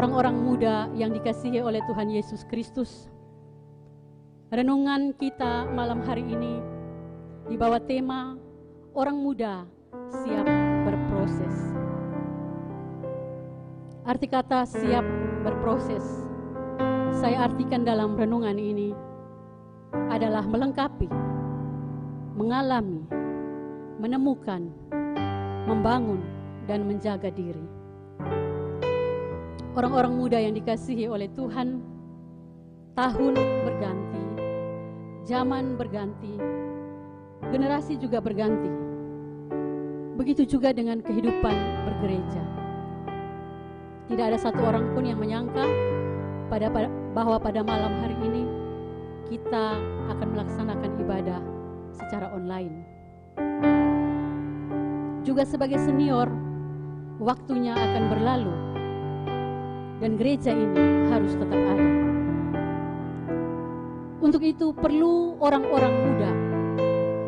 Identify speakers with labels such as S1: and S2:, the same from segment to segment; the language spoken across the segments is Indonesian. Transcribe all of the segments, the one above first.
S1: Orang-orang muda yang dikasihi oleh Tuhan Yesus Kristus, renungan kita malam hari ini di bawah tema orang muda siap berproses. Arti kata siap berproses, saya artikan dalam renungan ini adalah melengkapi, mengalami, menemukan, membangun, dan menjaga diri. Orang-orang muda yang dikasihi oleh Tuhan, tahun berganti, zaman berganti, generasi juga berganti. Begitu juga dengan kehidupan bergereja. Tidak ada satu orang pun yang menyangka bahwa pada malam hari ini kita akan melaksanakan ibadah secara online. Juga sebagai senior, waktunya akan berlalu dan gereja ini harus tetap ada. Untuk itu perlu orang-orang muda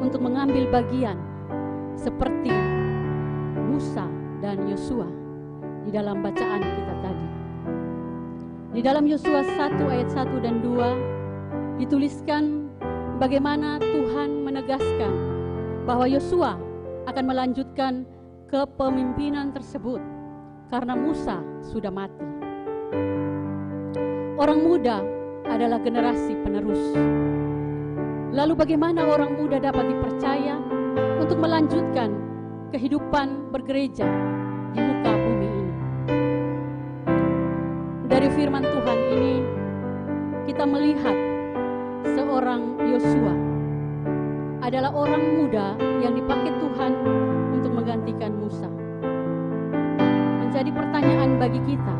S1: untuk mengambil bagian seperti Musa dan Yosua di dalam bacaan kita tadi. Di dalam Yosua 1 ayat 1 dan 2 dituliskan bagaimana Tuhan menegaskan bahwa Yosua akan melanjutkan kepemimpinan tersebut karena Musa sudah mati. Orang muda adalah generasi penerus. Lalu bagaimana orang muda dapat dipercaya untuk melanjutkan kehidupan bergereja di muka bumi ini? Dari firman Tuhan ini kita melihat seorang Yosua adalah orang muda yang dipakai Tuhan untuk menggantikan Musa. Menjadi pertanyaan bagi kita,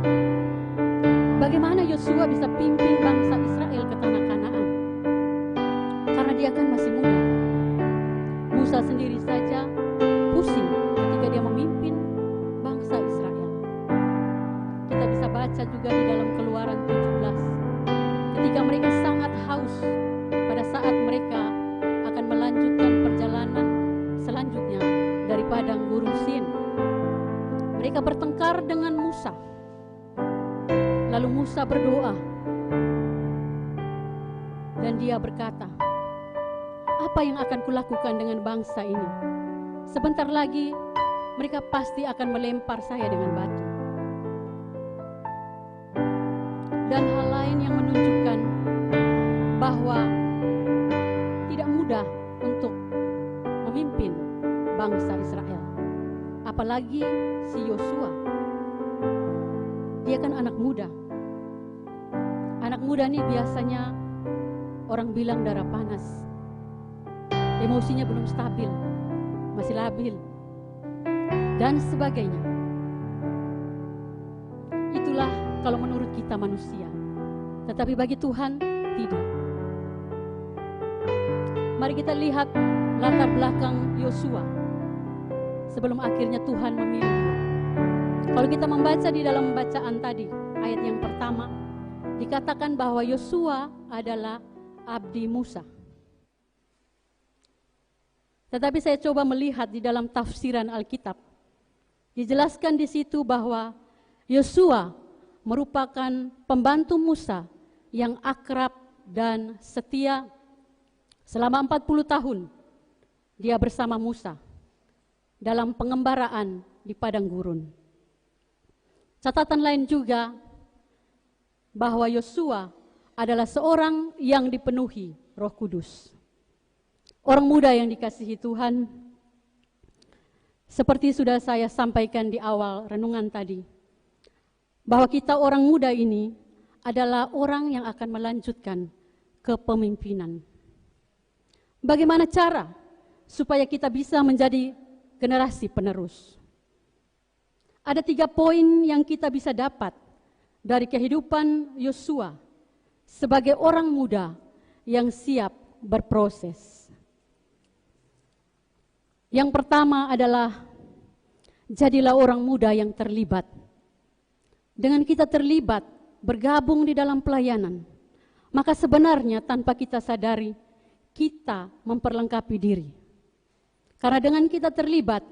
S1: bagaimana Yosua bisa pimpin bangsa Israel ke tanah Kanaan? Karena dia kan masih muda. Musa sendiri saja pusing ketika dia memimpin bangsa Israel. Kita bisa baca juga di dalam Keluaran 17, ketika mereka sangat haus pada saat mereka akan melanjutkan perjalanan selanjutnya dari padang gurun Sin. Mereka bertengkar dengan Musa. Lalu Musa berdoa dan dia berkata, apa yang akan kulakukan dengan bangsa ini? Sebentar lagi mereka pasti akan melempar saya dengan batu. Dan hal lain yang menunjukkan bahwa tidak mudah untuk memimpin bangsa Israel. Apalagi si Yosua. Dia kan anak muda. Anak muda nih biasanya orang bilang darah panas. Emosinya belum stabil, masih labil, dan sebagainya. Itulah kalau menurut kita manusia. Tetapi bagi Tuhan, tidak. Mari kita lihat latar belakang Yosua sebelum akhirnya Tuhan memilih. Kalau kita membaca di dalam bacaan tadi, ayat yang pertama, dikatakan bahwa Yosua adalah abdi Musa. Tetapi saya coba melihat di dalam tafsiran Alkitab, dijelaskan di situ bahwa Yosua merupakan pembantu Musa yang akrab dan setia selama 40 tahun. Dia bersama Musa dalam pengembaraan di padang gurun. Catatan lain juga bahwa Yosua adalah seorang yang dipenuhi Roh Kudus. Orang muda yang dikasihi Tuhan, seperti sudah saya sampaikan di awal renungan tadi, bahwa kita orang muda ini adalah orang yang akan melanjutkan kepemimpinan. Bagaimana cara supaya kita bisa menjadi generasi penerus? Ada 3 poin yang kita bisa dapat dari kehidupan Yosua sebagai orang muda yang siap berproses. Yang pertama adalah jadilah orang muda yang terlibat. Dengan kita terlibat, bergabung di dalam pelayanan, maka sebenarnya tanpa kita sadari, kita memperlengkapi diri. Karena dengan kita terlibat,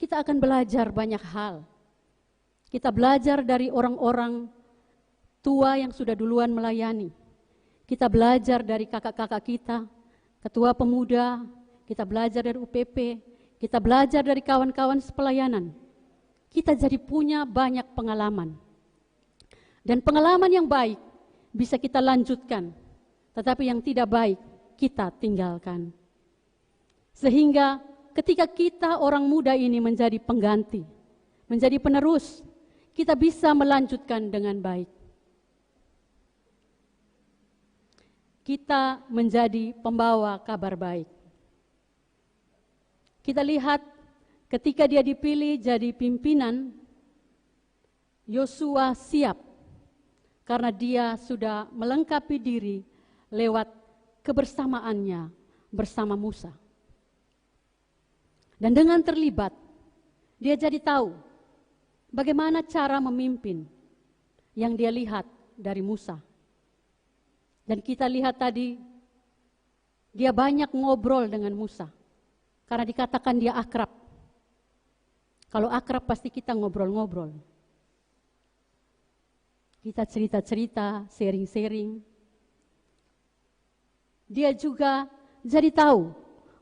S1: kita akan belajar banyak hal. Kita belajar dari orang-orang tua yang sudah duluan melayani. Kita belajar dari kakak-kakak kita, ketua pemuda, kita belajar dari UPP, kita belajar dari kawan-kawan sepelayanan. Kita jadi punya banyak pengalaman. Dan pengalaman yang baik bisa kita lanjutkan, tetapi yang tidak baik kita tinggalkan. Sehingga ketika kita orang muda ini menjadi pengganti, menjadi penerus, kita bisa melanjutkan dengan baik. Kita menjadi pembawa kabar baik. Kita lihat ketika dia dipilih jadi pimpinan, Yosua siap karena dia sudah melengkapi diri lewat kebersamaannya bersama Musa. Dan dengan terlibat, dia jadi tahu bagaimana cara memimpin yang dia lihat dari Musa. Dan kita lihat tadi, dia banyak ngobrol dengan Musa. Karena dikatakan dia akrab. Kalau akrab pasti kita ngobrol-ngobrol. Kita cerita-cerita, sharing-sharing. Dia juga jadi tahu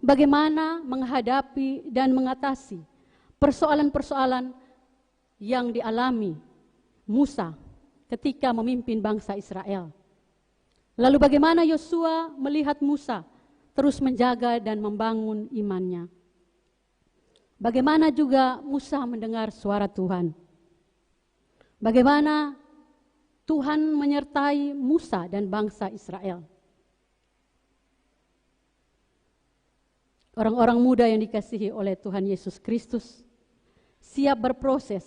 S1: bagaimana menghadapi dan mengatasi persoalan-persoalan yang dialami Musa ketika memimpin bangsa Israel. Lalu bagaimana Yosua melihat Musa terus menjaga dan membangun imannya. Bagaimana juga Musa mendengar suara Tuhan. Bagaimana Tuhan menyertai Musa dan bangsa Israel. Orang-orang muda yang dikasihi oleh Tuhan Yesus Kristus siap berproses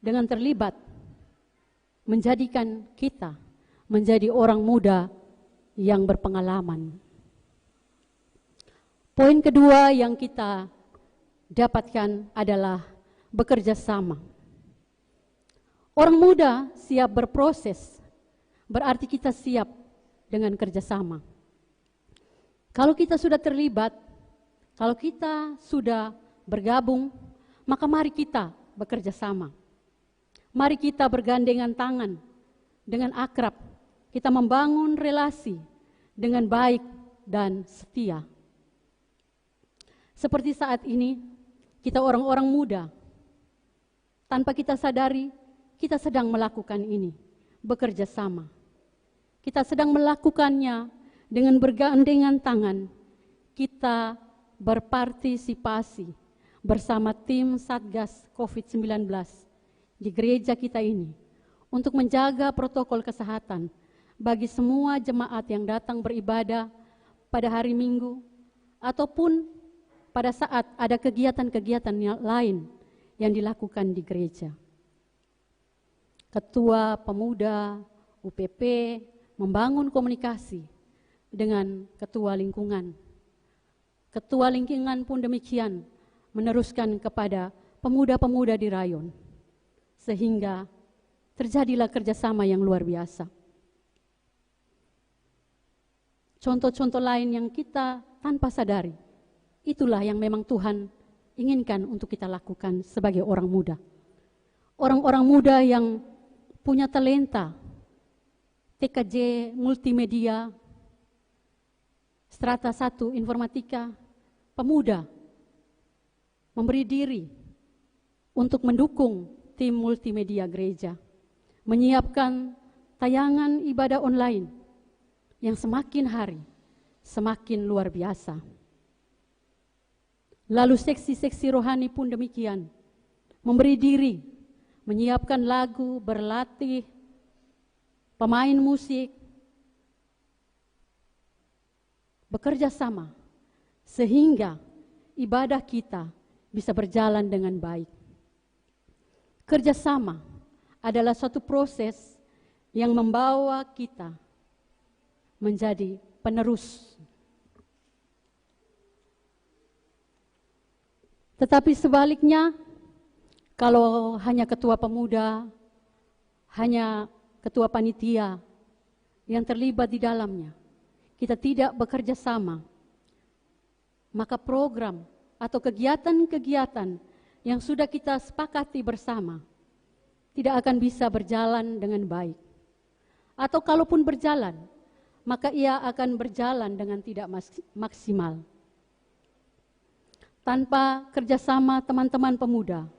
S1: dengan terlibat menjadikan kita menjadi orang muda yang berpengalaman. Poin kedua yang kita dapatkan adalah bekerja sama. Orang muda siap berproses, berarti kita siap dengan kerjasama. Kalau kita sudah terlibat, kalau kita sudah bergabung, maka mari kita bekerja sama. Mari kita bergandengan tangan dengan akrab, kita membangun relasi dengan baik dan setia. Seperti saat ini, kita orang-orang muda, tanpa kita sadari, kita sedang melakukan ini, bekerja sama. Kita sedang melakukannya dengan bergandengan tangan, kita berpartisipasi bersama tim Satgas COVID-19 di gereja kita ini untuk menjaga protokol kesehatan bagi semua jemaat yang datang beribadah pada hari Minggu ataupun pada saat ada kegiatan-kegiatan yang lain yang dilakukan di gereja. Ketua Pemuda UPP membangun komunikasi dengan ketua lingkungan. Ketua lingkungan pun demikian meneruskan kepada pemuda-pemuda di rayon. Sehingga terjadilah kerjasama yang luar biasa. Contoh-contoh lain yang kita tanpa sadari, itulah yang memang Tuhan inginkan untuk kita lakukan sebagai orang muda. Orang-orang muda yang punya talenta, TKJ, multimedia, strata 1, informatika, pemuda, memberi diri untuk mendukung tim multimedia gereja, menyiapkan tayangan ibadah online yang semakin hari semakin luar biasa. Lalu seksi-seksi rohani pun demikian, memberi diri, menyiapkan lagu, berlatih, pemain musik, bekerja sama, sehingga ibadah kita bisa berjalan dengan baik. Kerjasama adalah suatu proses yang membawa kita menjadi penerus. Tetapi sebaliknya, kalau hanya ketua pemuda, hanya ketua panitia yang terlibat di dalamnya, kita tidak bekerja sama, maka program atau kegiatan-kegiatan yang sudah kita sepakati bersama tidak akan bisa berjalan dengan baik. atau kalaupun berjalan, maka ia akan berjalan dengan tidak maksimal. Tanpa kerjasama teman-teman pemuda,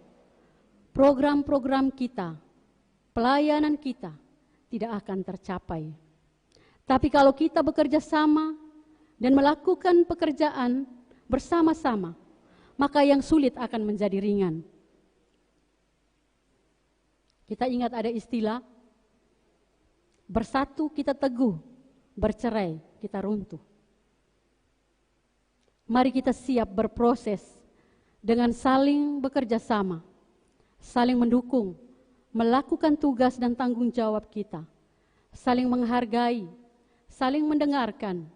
S1: program-program kita, pelayanan kita tidak akan tercapai. Tapi kalau kita bekerja sama dan melakukan pekerjaan bersama-sama, maka yang sulit akan menjadi ringan. Kita ingat ada istilah, bersatu kita teguh, bercerai kita runtuh. Mari kita siap berproses dengan saling bekerja sama, saling mendukung, melakukan tugas dan tanggung jawab kita, saling menghargai, saling mendengarkan,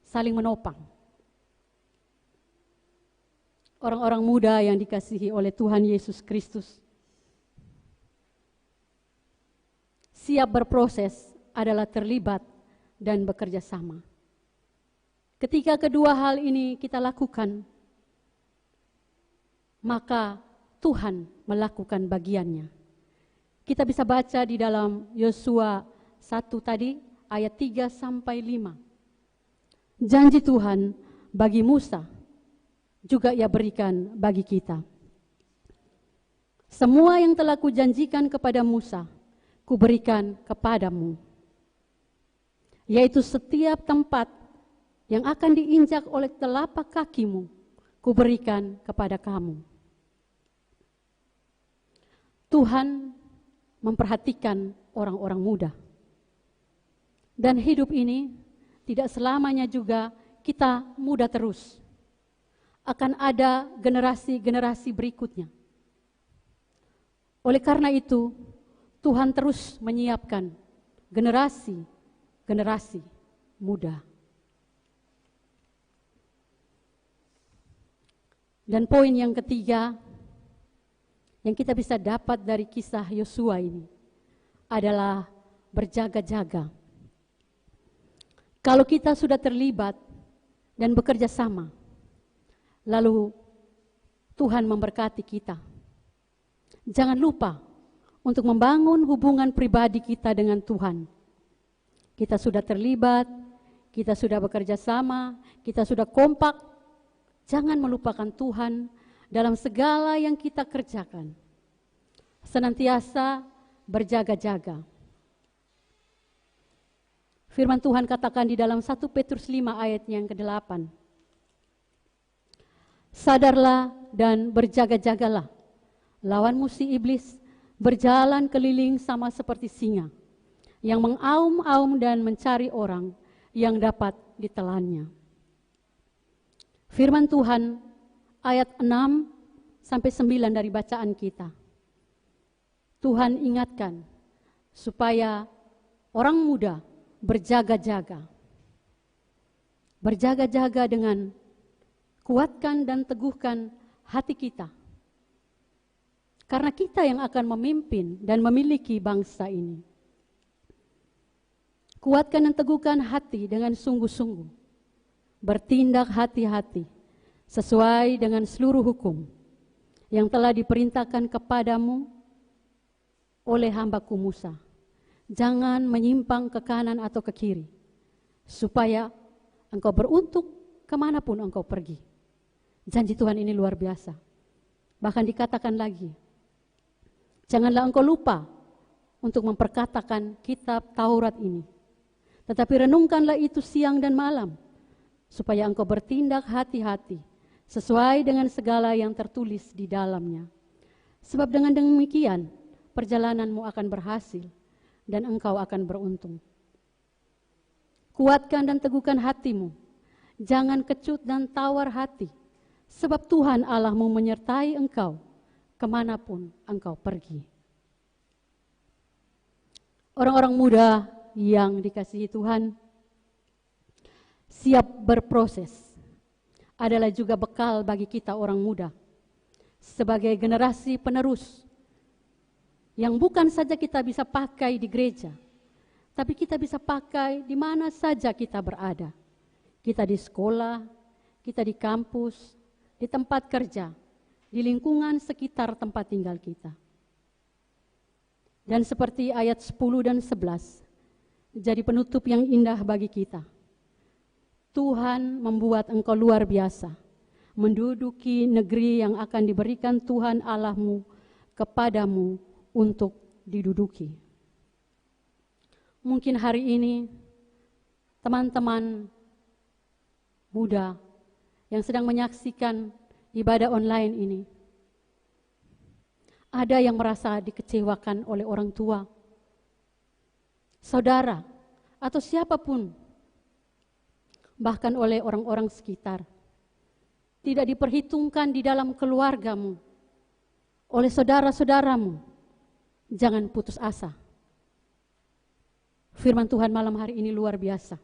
S1: saling menopang. Orang-orang muda yang dikasihi oleh Tuhan Yesus Kristus, siap berproses adalah terlibat dan bekerja sama. Ketika kedua hal ini kita lakukan, maka Tuhan melakukan bagiannya. Kita bisa baca di dalam Yosua 1 tadi, ayat 3 sampai 5. Janji Tuhan bagi Musa juga ia berikan bagi kita. Semua yang telah kujanjikan kepada Musa, kuberikan kepadamu, yaitu setiap tempat yang akan diinjak oleh telapak kakimu, kuberikan kepada kamu. Tuhan memperhatikan orang-orang muda. Dan hidup ini tidak selamanya juga kita muda terus. Akan ada generasi-generasi berikutnya. Oleh karena itu, Tuhan terus menyiapkan generasi muda. Dan poin yang ketiga yang kita bisa dapat dari kisah Yosua ini adalah berjaga-jaga. Kalau kita sudah terlibat dan bekerja sama, lalu Tuhan memberkati kita, jangan lupa untuk membangun hubungan pribadi kita dengan Tuhan. Kita sudah terlibat, kita sudah bekerja sama, kita sudah kompak. Jangan melupakan Tuhan dalam segala yang kita kerjakan. Senantiasa berjaga-jaga. Firman Tuhan katakan di dalam 1 Petrus 5 ayat yang ke-8. Sadarlah dan berjaga-jagalah. Lawanmu si iblis berjalan keliling sama seperti singa yang mengaum-aum dan mencari orang yang dapat ditelannya. Firman Tuhan ayat 6 sampai 9 dari bacaan kita. Tuhan ingatkan supaya orang muda berjaga-jaga. Berjaga-jaga dengan kuatkan dan teguhkan hati kita. Karena kita yang akan memimpin dan memiliki bangsa ini. Kuatkan dan teguhkan hati dengan sungguh-sungguh. Bertindak hati-hati sesuai dengan seluruh hukum yang telah diperintahkan kepadamu oleh hambaku Musa. Jangan menyimpang ke kanan atau ke kiri, supaya engkau beruntung kemanapun engkau pergi. Janji Tuhan ini luar biasa. Bahkan dikatakan lagi, janganlah engkau lupa untuk memperkatakan kitab Taurat ini, tetapi renungkanlah itu siang dan malam, supaya engkau bertindak hati-hati sesuai dengan segala yang tertulis di dalamnya. Sebab dengan demikian perjalananmu akan berhasil dan engkau akan beruntung. Kuatkan dan teguhkan hatimu, jangan kecut dan tawar hati, sebab Tuhan Allahmu menyertai engkau kemanapun engkau pergi. Orang-orang muda yang dikasihi Tuhan, siap berproses adalah juga bekal bagi kita orang muda sebagai generasi penerus yang bukan saja kita bisa pakai di gereja, tapi kita bisa pakai di mana saja kita berada. Kita di sekolah, kita di kampus, di tempat kerja, di lingkungan sekitar tempat tinggal kita. Dan seperti ayat 10 dan 11, jadi penutup yang indah bagi kita. Tuhan membuat engkau luar biasa, menduduki negeri yang akan diberikan Tuhan Allahmu kepadamu untuk diduduki. Mungkin hari ini teman-teman muda yang sedang menyaksikan ibadah online ini, ada yang merasa dikecewakan oleh orang tua, saudara, atau siapapun, bahkan oleh orang-orang sekitar. Tidak diperhitungkan di dalam keluargamu, oleh saudara-saudaramu. Jangan putus asa. Firman Tuhan malam hari ini luar biasa.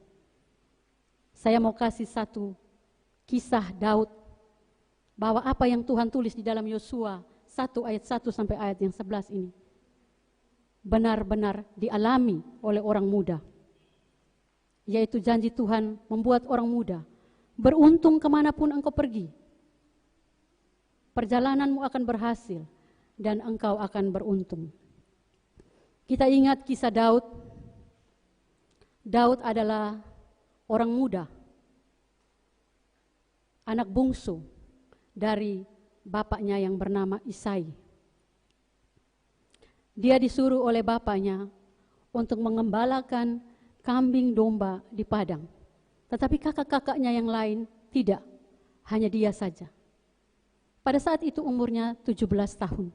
S1: Saya mau kasih satu kisah Daud, bahwa apa yang Tuhan tulis di dalam Yosua 1 ayat 1 sampai ayat yang 11 ini benar-benar dialami oleh orang muda. Yaitu janji Tuhan membuat orang muda beruntung kemanapun engkau pergi. Perjalananmu akan berhasil dan engkau akan beruntung. Kita ingat kisah Daud. Daud adalah orang muda, anak bungsu dari bapaknya yang bernama Isai. Dia disuruh oleh bapaknya untuk mengembalakan kambing domba di padang. Tetapi kakak-kakaknya yang lain tidak, hanya dia saja. Pada saat itu umurnya 17 tahun.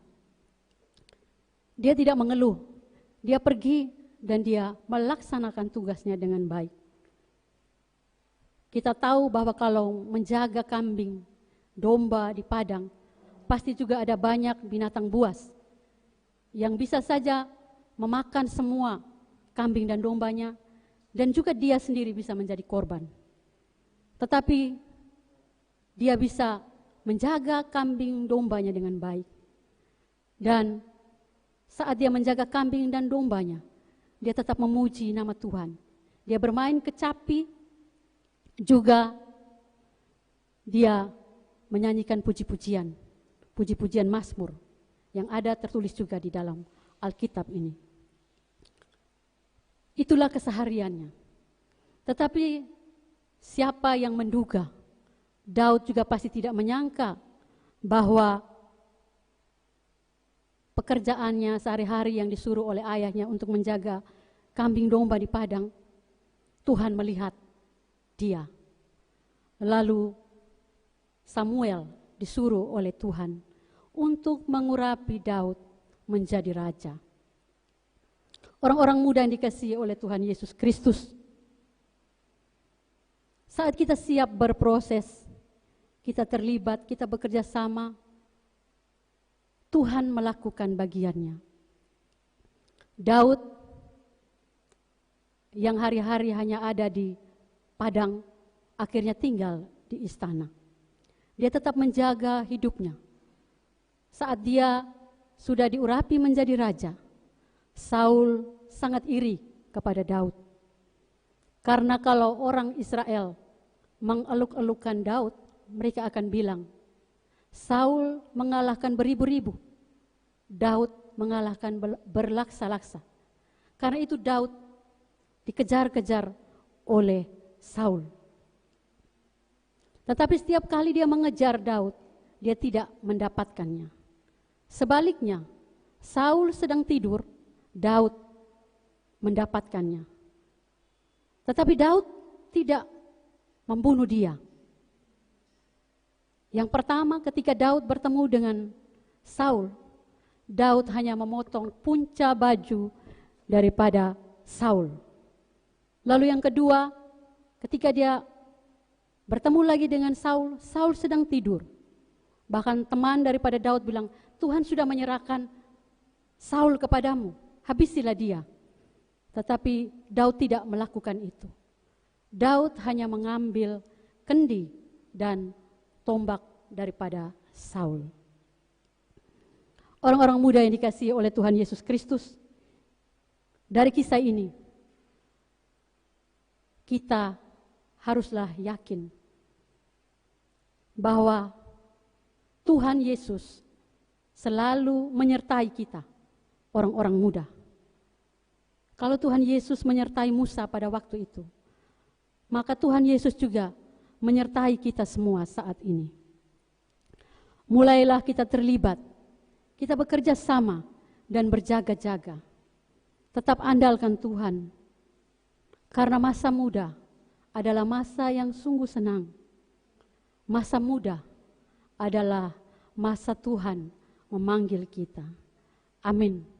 S1: Dia tidak mengeluh, dia pergi dan dia melaksanakan tugasnya dengan baik. Kita tahu bahwa kalau menjaga kambing, domba di padang, pasti juga ada banyak binatang buas yang bisa saja memakan semua kambing dan dombanya, dan juga dia sendiri bisa menjadi korban. Tetapi dia bisa menjaga kambing dombanya dengan baik. Dan saat dia menjaga kambing dan dombanya, dia tetap memuji nama Tuhan. Dia bermain kecapi, juga dia menyanyikan puji-pujian, puji-pujian Mazmur yang ada tertulis juga di dalam Alkitab ini. Itulah kesehariannya. Tetapi siapa yang menduga, Daud juga pasti tidak menyangka bahwa pekerjaannya sehari-hari yang disuruh oleh ayahnya untuk menjaga kambing domba di padang, Tuhan melihat dia. Lalu Samuel disuruh oleh Tuhan untuk mengurapi Daud menjadi raja. Orang-orang muda yang dikasihi oleh Tuhan Yesus Kristus, saat kita siap berproses, kita terlibat, kita bekerja sama, Tuhan melakukan bagiannya. Daud yang hari-hari hanya ada di padang, akhirnya tinggal di istana. Dia tetap menjaga hidupnya. Saat dia sudah diurapi menjadi raja, Saul sangat iri kepada Daud. Karena kalau orang Israel mengeluk-elukan Daud, mereka akan bilang, Saul mengalahkan beribu-ribu, Daud mengalahkan berlaksa-laksa. Karena itu Daud dikejar-kejar oleh Saul. Tetapi setiap kali dia mengejar Daud, dia tidak mendapatkannya. Sebaliknya, Saul sedang tidur, Daud mendapatkannya. Tetapi Daud tidak membunuh dia. Yang pertama, ketika Daud bertemu dengan Saul, Daud hanya memotong punca baju daripada Saul. Lalu yang kedua, ketika dia bertemu lagi dengan Saul, Saul sedang tidur. Bahkan teman daripada Daud bilang, Tuhan sudah menyerahkan Saul kepadamu, habisilah dia. Tetapi Daud tidak melakukan itu. Daud hanya mengambil kendi dan tombak daripada Saul. Orang-orang muda yang dikasihi oleh Tuhan Yesus Kristus, dari kisah ini kita haruslah yakin bahwa Tuhan Yesus selalu menyertai kita, orang-orang muda. Kalau Tuhan Yesus menyertai Musa pada waktu itu, maka Tuhan Yesus juga menyertai kita semua saat ini. Mulailah kita terlibat, kita bekerja sama dan berjaga-jaga. Tetap andalkan Tuhan, karena masa muda adalah masa yang sungguh senang. Masa muda adalah masa Tuhan memanggil kita. Amin.